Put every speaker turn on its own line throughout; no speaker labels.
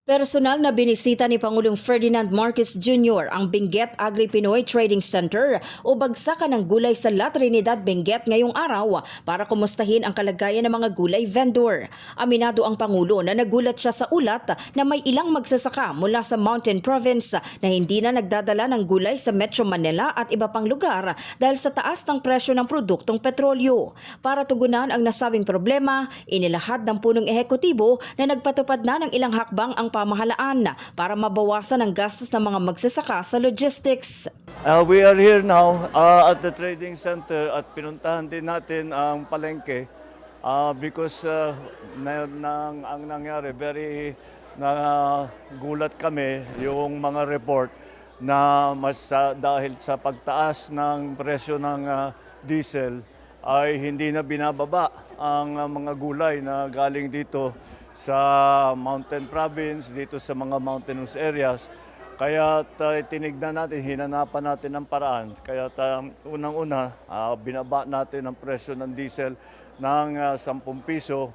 Personal na binisita ni Pangulong Ferdinand Marcos Jr. ang Benguet Agri-Pinoy Trading Center o bagsakan ng gulay sa La Trinidad, Benguet ngayong araw para kumustahin ang kalagayan ng mga gulay vendor. Aminado ang Pangulo na nagulat siya sa ulat na may ilang magsasaka mula sa Mountain Province na hindi na nagdadala ng gulay sa Metro Manila at iba pang lugar dahil sa taas ng presyo ng produktong petrolyo. Para tugunan ang nasabing problema, inilahad ng punong ehekutibo na nagpatupad na ng ilang hakbang ang pamahalaan para mabawasan ang gastos ng mga magsasaka sa logistics.
We are here now at the trading center at pinuntahan din natin ang palengke because ang nangyari, very nagulat kami yung mga report na dahil sa pagtaas ng presyo ng diesel ay hindi na binababa ang mga gulay na galing dito sa Mountain Province, dito sa mga mountainous areas. Kaya tinignan natin, hinanapan natin ng paraan. Kaya unang-una, binaba natin ang presyo ng diesel ng 10 piso.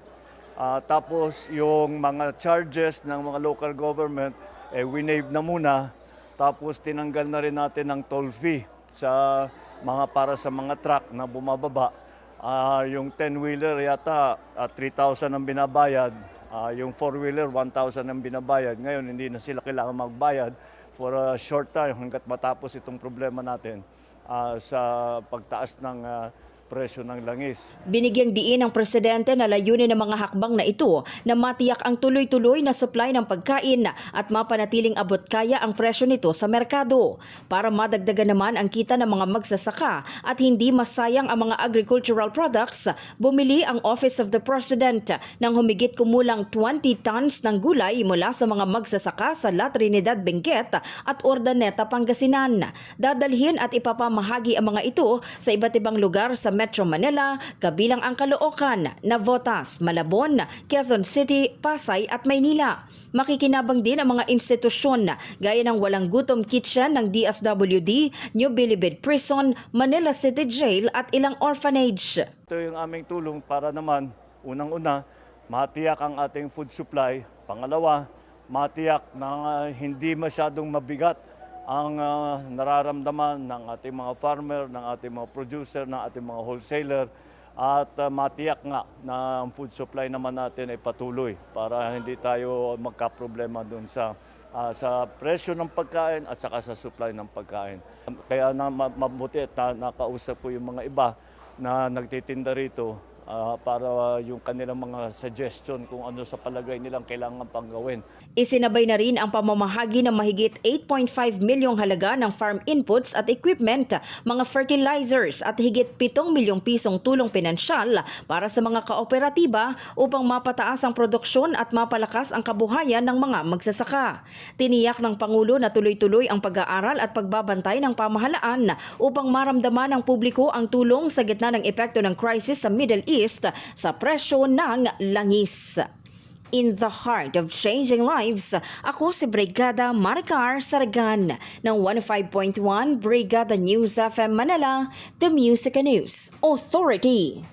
Tapos yung mga charges ng mga local government, winave na muna. Tapos tinanggal na rin natin ang toll fee para sa mga truck na bumababa. Yung 10-wheeler yata 3,000 ang binabayad. Yung 4-wheeler, 1,000 ang binabayad. Ngayon, hindi na sila kailangan magbayad for a short time hanggat matapos itong problema natin sa pagtaas ng presyo ng langis.
Binigyang diin ng presidente na layunin ng mga hakbang na ito na matiyak ang tuloy-tuloy na supply ng pagkain at mapanatiling abot kaya ang presyo nito sa merkado para madagdagan naman ang kita ng mga magsasaka at hindi masayang ang mga agricultural products. Bumili ang Office of the President ng humigit kumulang 20 tons ng gulay mula sa mga magsasaka sa La Trinidad, Benguet at Urdaneta, Pangasinan. Dadalhin at ipapamahagi ang mga ito sa iba't ibang lugar sa Metro Manila, kabilang ang Caloocan, Navotas, Malabon, Quezon City, Pasay at Maynila. Makikinabang din ang mga institusyon gaya ng Walang Gutom Kitchen ng DSWD, New Bilibid Prison, Manila City Jail at ilang orphanage.
Ito yung aming tulong para naman, unang-una, matiyak ang ating food supply. Pangalawa, matiyak na hindi masyadong mabigat ang nararamdaman ng ating mga farmer, ng ating mga producer, ng ating mga wholesaler at matiyak nga na ang food supply naman natin ay patuloy para hindi tayo magkaproblema doon sa presyo ng pagkain at saka sa supply ng pagkain. Kaya mabuti at nakausap ko yung mga iba na nagtitinda rito para yung kanilang mga suggestion kung ano sa palagay nilang kailangan pang gawin.
Isinabay na rin ang pamamahagi ng mahigit 8.5 milyong halaga ng farm inputs at equipment, mga fertilizers at higit 7 milyong pisong tulong pinansyal para sa mga kooperatiba upang mapataas ang produksyon at mapalakas ang kabuhayan ng mga magsasaka. Tiniyak ng Pangulo na tuloy-tuloy ang pag-aaral at pagbabantay ng pamahalaan upang maramdaman ng publiko ang tulong sa gitna ng epekto ng crisis sa Middle East sa presyo ng langis. In the heart of changing lives, ako si Brigada Maricar Saragan ng 105.1 Brigada News FM Manila, The Music and News Authority.